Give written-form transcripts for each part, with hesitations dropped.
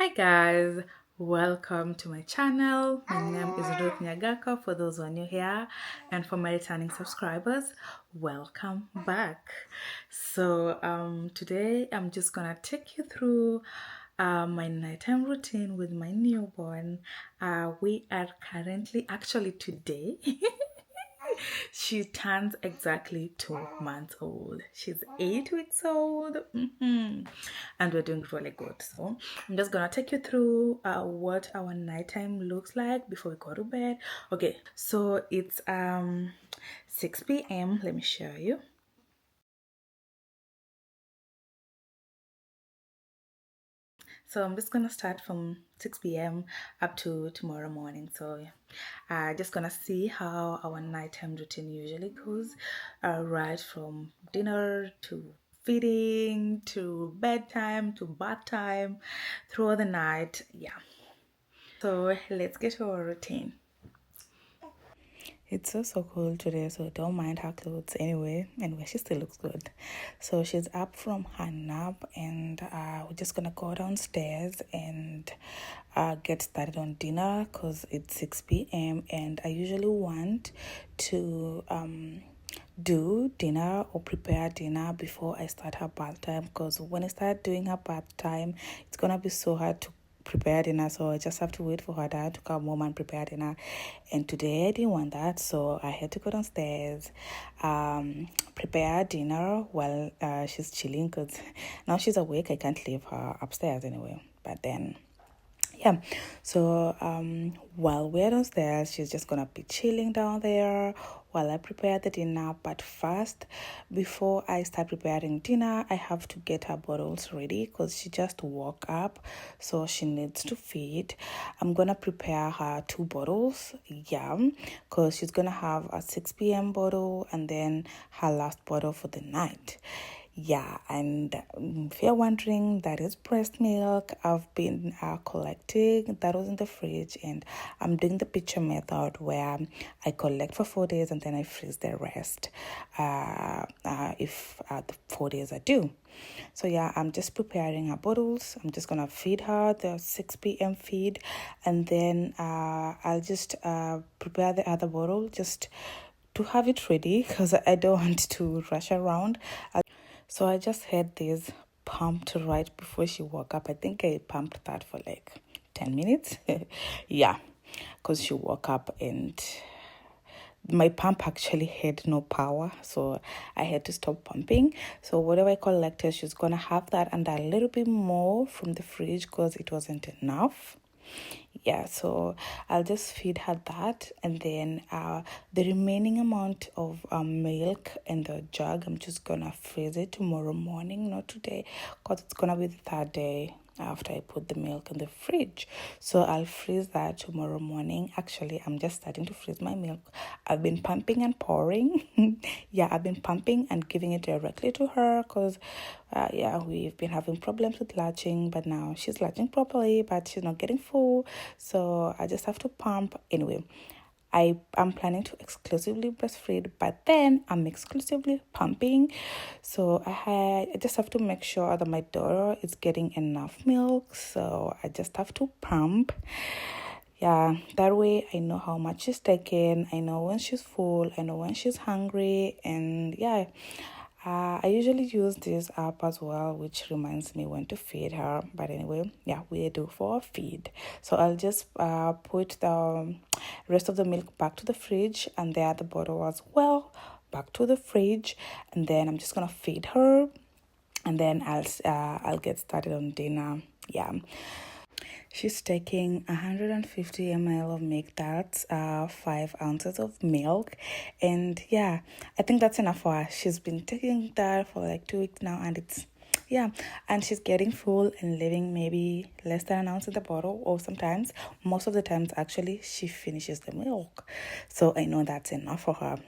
Hi guys, welcome to my channel. My name is Ruth Nyagaka for those who are new here, and for my returning subscribers, welcome back. Today I'm just gonna take you through my nighttime routine with my newborn. We are currently, actually today, she turns exactly 2 months old. She's 8 weeks old. And we're doing really good. So I'm just gonna take you through what our nighttime looks like before we go to bed. Okay, so it's 6 p.m. Let me show you. So I'm just gonna start from 6 p.m. up to tomorrow morning. So just gonna see how our nighttime routine usually goes, right from dinner to feeding to bedtime to bath time throughout the night. Yeah. So let's get to our routine. It's so cold today, so don't mind her clothes anyway. Anyway, she still looks good. So she's up from her nap, and we're just gonna go downstairs and get started on dinner because it's 6 p.m. and I usually want to do dinner or prepare dinner before I start her bath time, because when I start doing her bath time, it's gonna be so hard to prepare dinner. So I just have to wait for her dad to come home and prepare dinner. And today I didn't want that, so I had to go downstairs, prepare dinner while she's chilling, because now she's awake. I can't leave her upstairs anyway. But then yeah, so while we're downstairs, she's just gonna be chilling down there while I prepare the dinner. But first, before I start preparing dinner, I have to get her bottles ready because she just woke up, so she needs to feed. I'm gonna prepare her 2 bottles, yeah, because she's gonna have a 6 p.m. bottle and then her last bottle for the night. Yeah, and if you're wondering, that is breast milk. I've been collecting. That was in the fridge, and I'm doing the pitcher method where I collect for 4 days and then I freeze the rest if the 4 days are due. So yeah, I'm just preparing her bottles. I'm just gonna feed her the 6 p.m. feed, and then I'll just prepare the other bottle just to have it ready because I don't want to rush around. So I just had this pumped right before she woke up. I think I pumped that for like 10 minutes. Yeah, because she woke up and my pump actually had no power, so I had to stop pumping. So whatever I collected, she's gonna have that and a little bit more from the fridge because it wasn't enough. Yeah, so I'll just feed her that, and then the remaining amount of milk in the jug, I'm just gonna freeze it tomorrow morning, not today, because it's gonna be the third day after I put the milk in the fridge. So I'll freeze that tomorrow morning. Actually, I'm just starting to freeze my milk. I've been pumping and pouring. Yeah, I've been pumping and giving it directly to her because yeah, we've been having problems with latching, but now she's latching properly, but she's not getting full. So I just have to pump. Anyway, I'm planning to exclusively breastfeed, but then I'm exclusively pumping. So I just have to make sure that my daughter is getting enough milk. So I just have to pump. Yeah, that way I know how much she's taking. I know when she's full. I know when she's hungry. And yeah, I usually use this app as well, which reminds me when to feed her. But anyway, yeah, we do for a feed. So I'll just put the rest of the milk back to the fridge and the other bottle as well back to the fridge. And then I'm just gonna feed her, and then I'll get started on dinner. Yeah. She's taking 150 ml of milk. That's 5 ounces of milk. And yeah, I think that's enough for her. She's been taking that for like 2 weeks now, and it's, yeah, and she's getting full and leaving maybe less than an ounce in the bottle, or sometimes, most of the times actually, she finishes the milk. So I know that's enough for her.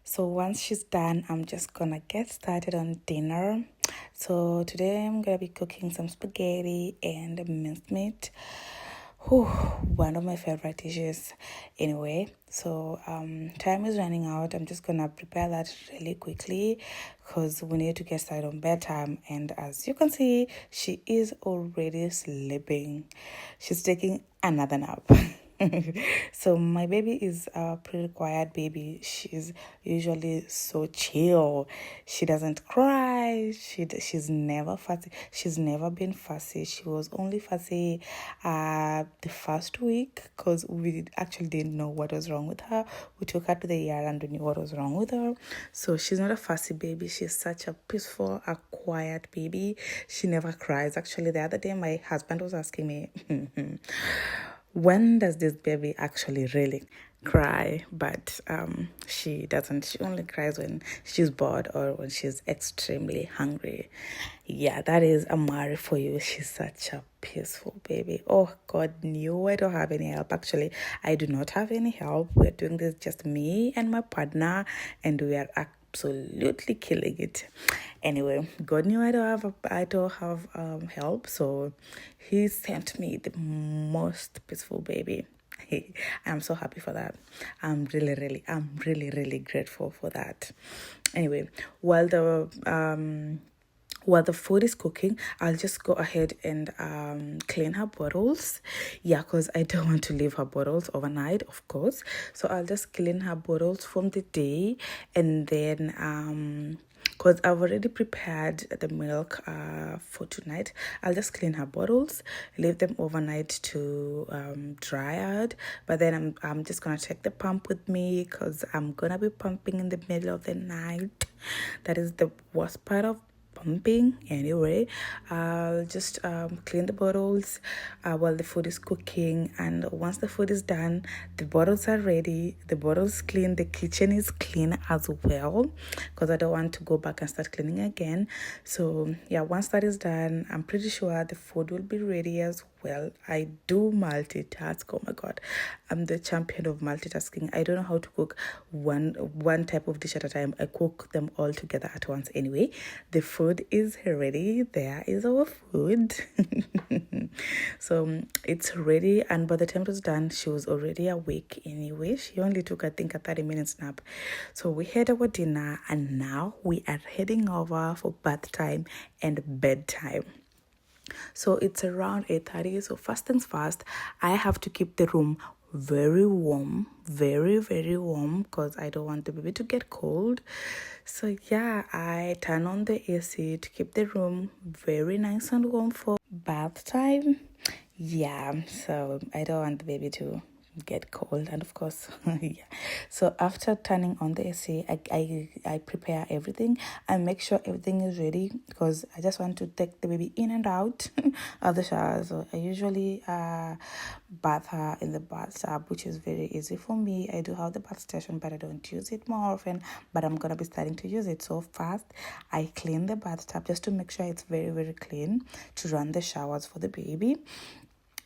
So once she's done, I'm just gonna get started on dinner. So today I'm gonna be cooking some spaghetti and minced meat. Whew, one of my favorite dishes. Anyway, so time is running out. I'm just gonna prepare that really quickly because we need to get started on bedtime. And as you can see, she is already sleeping. She's taking another nap. So my baby is a pretty quiet baby. She's usually so chill. She doesn't cry. She's never fussy. She's never been fussy. She was only fussy the first week because we actually didn't know what was wrong with her. We took her to the ER and we knew what was wrong with her. So she's not a fussy baby. She's such a peaceful, a quiet baby. She never cries. Actually, the other day my husband was asking me when does this baby actually really cry? But she doesn't. She only cries when she's bored or when she's extremely hungry. Yeah, that is a Mari for you. She's such a peaceful baby. Oh God, no, I don't have any help. Actually, I do not have any help. We're doing this just me and my partner, and we are absolutely killing it. Anyway, God knew I don't have help, so He sent me the most peaceful baby. I'm so happy for that. I'm really grateful for that. Anyway, while the food is cooking, I'll just go ahead and clean her bottles. Yeah, because I don't want to leave her bottles overnight, of course. So I'll just clean her bottles from the day, and then because I've already prepared the milk for tonight, I'll just clean her bottles, leave them overnight to dry out. But then I'm just gonna take the pump with me because I'm gonna be pumping in the middle of the night. That is the worst part of pumping. Anyway, I'll just clean the bottles while the food is cooking, and once the food is done, the bottles are ready, the bottles clean, the kitchen is clean as well because I don't want to go back and start cleaning again. So yeah, once that is done, I'm pretty sure the food will be ready as well. I do multitask. Oh my God, I'm the champion of multitasking. I don't know how to cook one type of dish at a time. I cook them all together at once. Anyway, the food is ready. There is our food. So it's ready, and by the time it was done, she was already awake anyway. She only took, I think, a 30-minute nap. So we had our dinner, and now we are heading over for bath time and bedtime. So it's around 8:30. So first things first, I have to keep the room very warm, very warm, because I don't want the baby to get cold. So yeah, I turn on the AC to keep the room very nice and warm for bath time. Yeah, so I don't want the baby to get cold, and of course yeah. So after turning on the AC, I prepare everything. I make sure everything is ready because I just want to take the baby in and out of the shower. So I usually bath her in the bathtub, which is very easy for me. I do have the bath station, but I don't use it more often, but I'm gonna be starting to use it. So first I clean the bathtub just to make sure it's very clean to run the showers for the baby.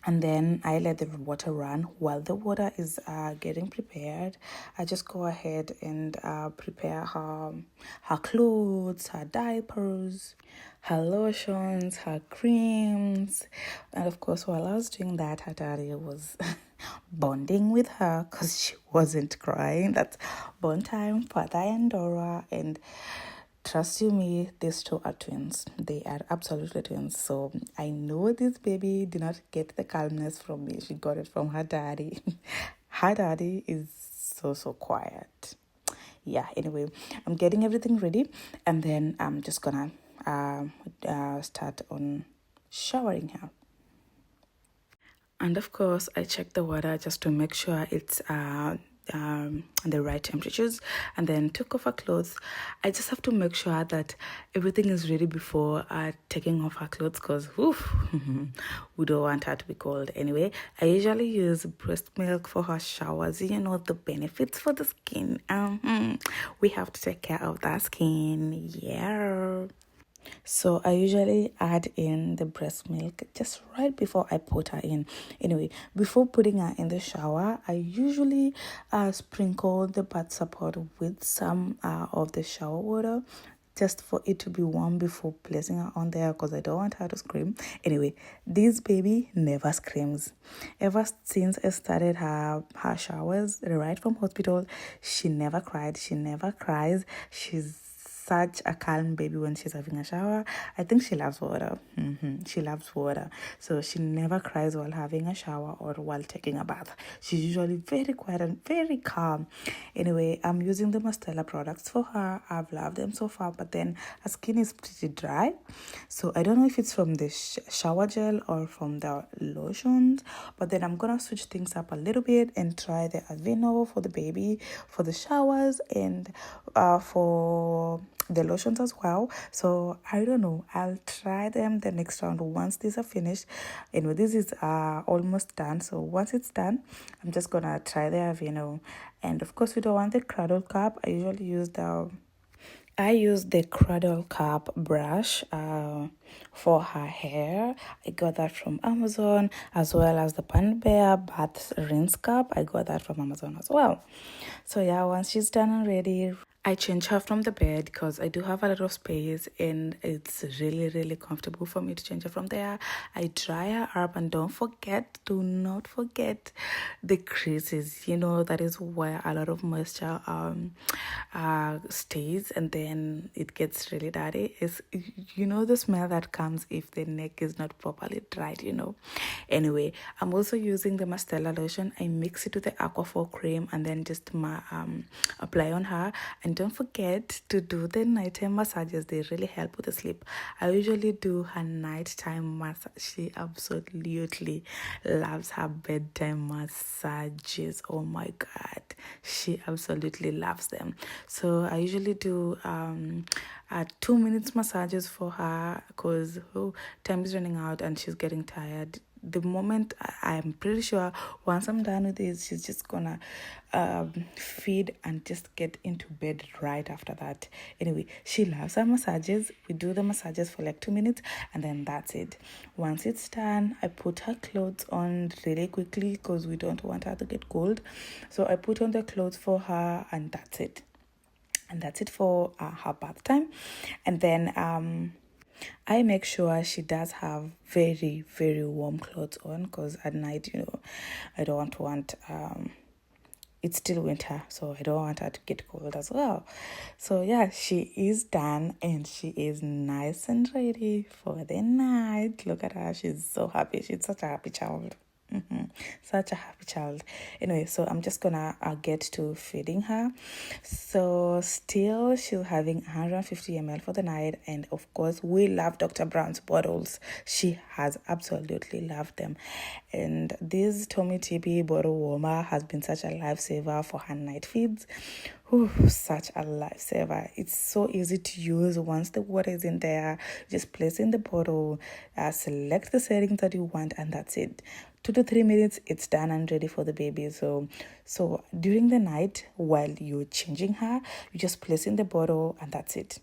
And then I let the water run. While the water is getting prepared, I just go ahead and prepare her clothes, her diapers, her lotions, her creams. And of course, while I was doing that, her daddy was bonding with her because she wasn't crying. That's bond time for and Dora. And trust you me, these two are twins. They are absolutely twins. So I know this baby did not get the calmness from me. She got it from her daddy. Her daddy is so quiet. Yeah, anyway, I'm getting everything ready, and then I'm just gonna start on showering her. And of course, I check the water just to make sure it's the right temperatures, and then took off her clothes. I just have to make sure that everything is ready before taking off her clothes because we don't want her to be cold. Anyway, I usually use breast milk for her showers. You know, the benefits for the skin. We have to take care of that skin. Yeah. So I usually add in the breast milk just right before I put her in. Anyway, before putting her in the shower, I usually sprinkle the bath support with some of the shower water. just for it to be warm before placing her on there, because I don't want her to scream. Anyway, this baby never screams. Ever since I started her showers right from hospital, she never cried. She never cries. She's such a calm baby when she's having a shower. I think she loves water. She loves water. So she never cries while having a shower or while taking a bath. She's usually very quiet and very calm. Anyway, I'm using the Mastella products for her. I've loved them so far, but then her skin is pretty dry. So I don't know if it's from the shower gel or from the lotions, but then I'm going to switch things up a little bit and try the Aveeno for the baby, for the showers, and for the lotions as well. So I don't know, I'll try them the next round once these are finished. Anyway, this is almost done, so once it's done, I'm just gonna try the Aveeno. And of course, we don't want the cradle cap. I use the cradle cap brush for her hair. I got that from Amazon, as well as the Pan Bear bath rinse cap. I got that from Amazon as well. So yeah, once she's done and ready, I change her from the bed because I do have a lot of space and it's really comfortable for me to change her from there. I dry her up, and do not forget the creases. You know, that is where a lot of moisture stays, and then it gets really dirty. Is, you know, the smell that comes if the neck is not properly dried, you know. Anyway, I'm also using the Mastella lotion. I mix it with the Aquaphor cream and then just apply on her. And don't forget to do the nighttime massages. They really help with the sleep. I usually do her nighttime massage. She absolutely loves her bedtime massages. Oh my God. She absolutely loves them. So I usually do 2 minutes massages for her because time is running out and she's getting tired. The moment I'm pretty sure once I'm done with this, she's just gonna feed and just get into bed right after that. Anyway, she loves her massages. We do the massages for like 2 minutes and then that's it. Once it's done, I put her clothes on really quickly because we don't want her to get cold. So I put on the clothes for her and that's it. And that's it for her bath time. And then I make sure she does have very warm clothes on because at night, you know, I don't want it's still winter, so I don't want her to get cold as well. So yeah, she is done and she is nice and ready for the night. Look at her, she's so happy. She's such a happy child. Such a happy child. Anyway, so I'm just gonna get to feeding her. So still she's having 150 ml for the night, and of course we love Dr. Brown's bottles. She has absolutely loved them, and this Tommy TB bottle warmer has been such a lifesaver for her night feeds. Such a lifesaver. It's so easy to use. Once the water is in there, just place in the bottle, select the settings that you want, and that's it. 2 to 3 minutes, it's done and ready for the baby. So during the night, while you're changing her, you just place in the bottle and that's it,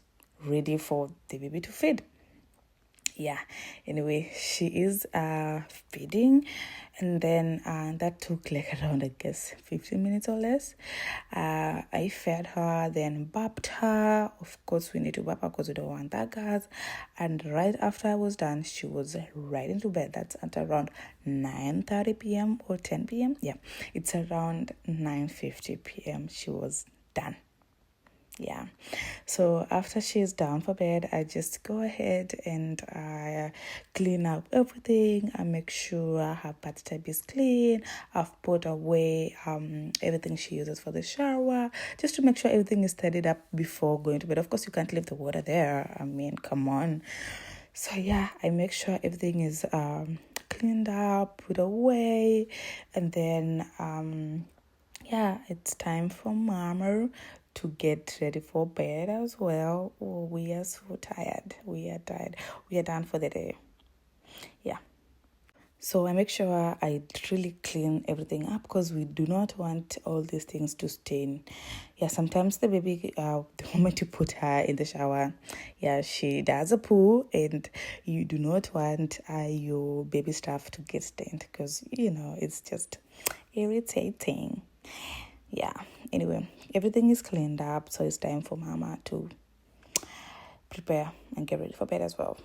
ready for the baby to feed. Yeah, anyway, she is feeding, and then that took like around, I guess, 15 minutes or less. I fed her, then burped her. Of course, we need to burp her because we don't want that gas. And right after I was done, she was right into bed. That's at around 9:30 p.m. or 10 p.m. Yeah, it's around 9:50 p.m. She was done. Yeah, so after she's down for bed, I just go ahead and I clean up everything. I make sure her bathtub is clean. I've put away everything she uses for the shower, just to make sure everything is tidied up before going to bed. Of course, you can't leave the water there. I mean, come on. So yeah, I make sure everything is cleaned up, put away, and then yeah, it's time for Mama to get ready for bed as well. Oh, we are so tired. We are tired. We are done for the day. Yeah. So I make sure I really clean everything up because we do not want all these things to stain. Yeah, sometimes the baby, the moment you put her in the shower, yeah, she does a poo, and you do not want your baby stuff to get stained because, you know, it's just irritating. Yeah, anyway, everything is cleaned up, so it's time for Mama to prepare and get ready for bed as well.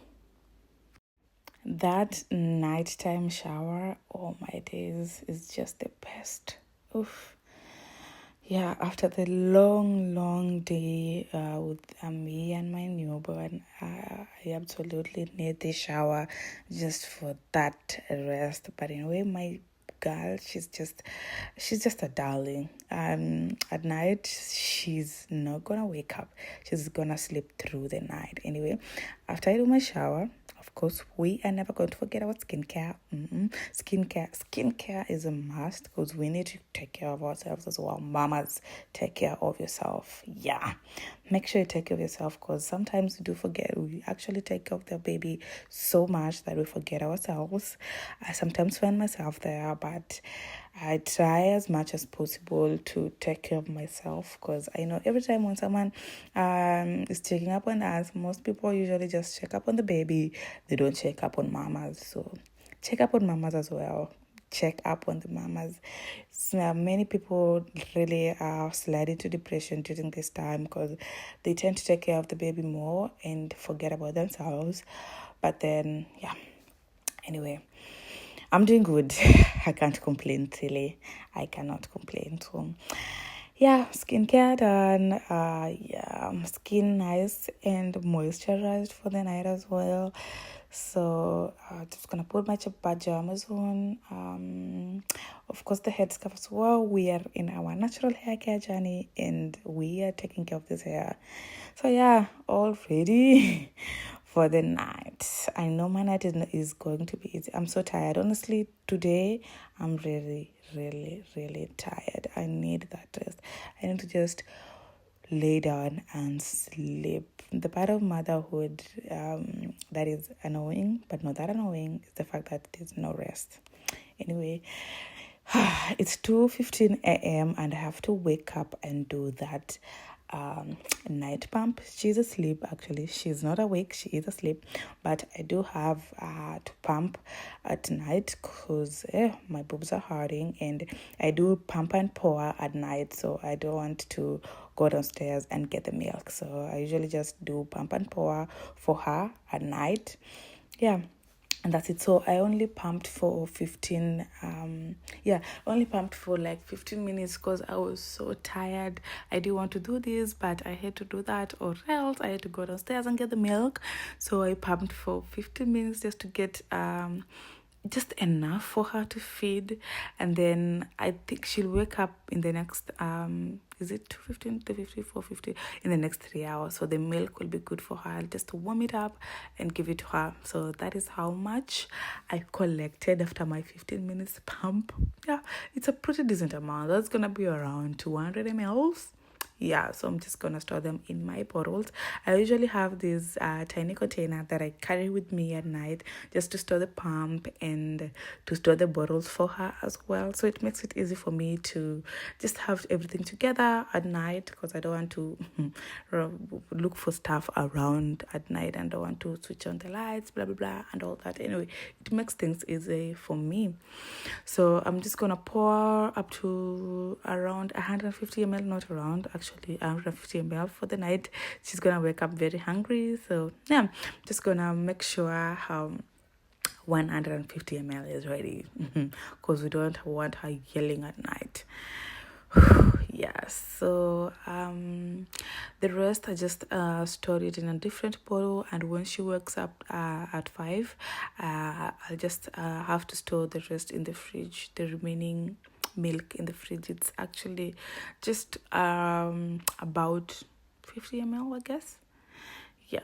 That nighttime shower, oh my days, is just the best. Oof. Yeah, after the long day with me and my newborn, I absolutely need the shower just for that rest. But anyway, my girl, she's just a darling. At night, she's not gonna wake up. She's gonna sleep through the night. Anyway, after I do my shower, of course, we are never going to forget our skincare. Skincare is a must because we need to take care of ourselves as well. Mamas, take care of yourself. Yeah, make sure you take care of yourself because sometimes we do forget. We actually take care of the baby so much that we forget ourselves. I sometimes find myself there, but I try as much as possible to take care of myself because I know every time when someone is checking up on us, most people usually just check up on the baby. They don't check up on mamas. So check up on mamas as well. Check up on the mamas. So, many people really slide into depression during this time because they tend to take care of the baby more and forget about themselves. But then, yeah. Anyway, I'm doing good. I can't complain, really. I cannot complain. So, yeah, skincare done. Skin nice and moisturized for the night as well. So, just gonna put my pajamas on. Of course, the headscarf as well. We are in our natural hair care journey and we are taking care of this hair. So, yeah, all ready for the night. I know my night is going to be easy. I'm so tired. Honestly, today I'm really tired. I need that rest. I need to just lay down and sleep. The part of motherhood that is annoying, but not that annoying, is the fact that there's no rest. Anyway, it's 2:15 a.m. and I have to wake up and do that night pump. She's asleep. Actually, she's not awake, she is asleep, but I do have to pump at night because my boobs are hurting, and I do pump and pour at night, so I don't want to go downstairs and get the milk. So I usually just do pump and pour for her at night. Yeah, and that's it. So I only pumped for 15 only pumped for like 15 minutes because I was so tired. I didn't want to do this, but I had to do that, or else I had to go downstairs and get the milk. So I pumped for 15 minutes just to get just enough for her to feed, and then I think she'll wake up in the next is it 2:15 to 4:50 in the next 3 hours. So the milk will be good for her. I'll just warm it up and give it to her. So that is how much I collected after my 15 minutes pump. Yeah, it's a pretty decent amount. That's gonna be around 200 mls. Yeah, so I'm just gonna store them in my bottles. I usually have this tiny container that I carry with me at night just to store the pump and to store the bottles for her as well. So it makes it easy for me to just have everything together at night because I don't want to look for stuff around at night and don't want to switch on the lights, blah blah blah, and all that. Anyway, it makes things easy for me. So I'm just gonna pour up to around 150 ml, not around, actually 150 ml for the night. She's gonna wake up very hungry, so yeah, I'm just gonna make sure 150 ml is ready because we don't want her yelling at night. Yeah, so the rest I just store it in a different bottle, and when she wakes up at 5, I'll just have to store the rest in the fridge, the remaining milk in the fridge. It's actually just about 50 ml, I guess. Yeah.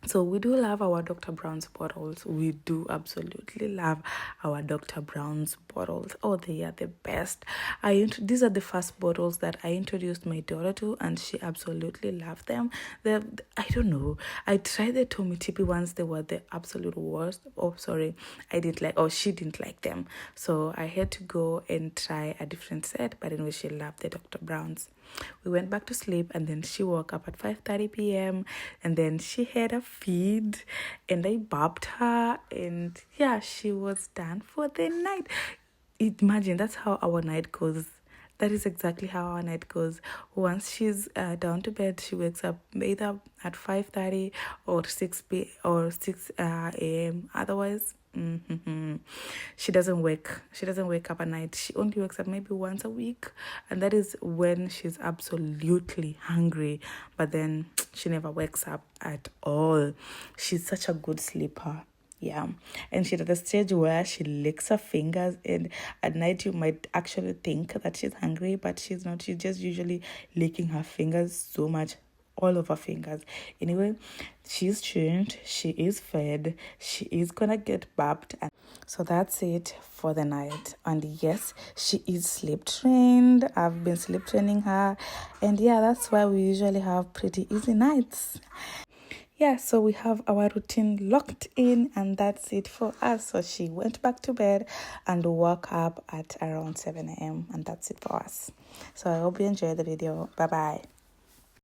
So we do love our Dr. Brown's bottles. We do absolutely love our Dr. Brown's bottles. Oh, they are the best. These are the first bottles that I introduced my daughter to, and she absolutely loved them. I don't know. I tried the Tommy Tippy ones. They were the absolute worst. Oh, sorry. She didn't like them. So I had to go and try a different set, but anyway, she loved the Dr. Brown's. We went back to sleep, and then she woke up at 5:30 p.m. and then she had a feed, and I bopped her, and yeah, she was done for the night. Imagine that's how our night goes. that is exactly how our night goes. Once she's down to bed, she wakes up either at 5:30 or 6 a.m. Otherwise, she doesn't wake up at night. She only wakes up maybe once a week, and that is when she's absolutely hungry. But then she never wakes up at all. She's such a good sleeper. Yeah, and she's at the stage where she licks her fingers, and at night you might actually think that she's hungry, but she's not. She's just usually licking her fingers so much, all of her fingers. Anyway, she's tuned, she is fed, she is gonna get bapped, and so that's it for the night. And yes, she is sleep trained. I've been sleep training her, and yeah, that's why we usually have pretty easy nights. Yeah, so we have our routine locked in, and that's it for us. So she went back to bed and woke up at around 7 a.m. and that's it for us. So I hope you enjoyed the video. Bye bye.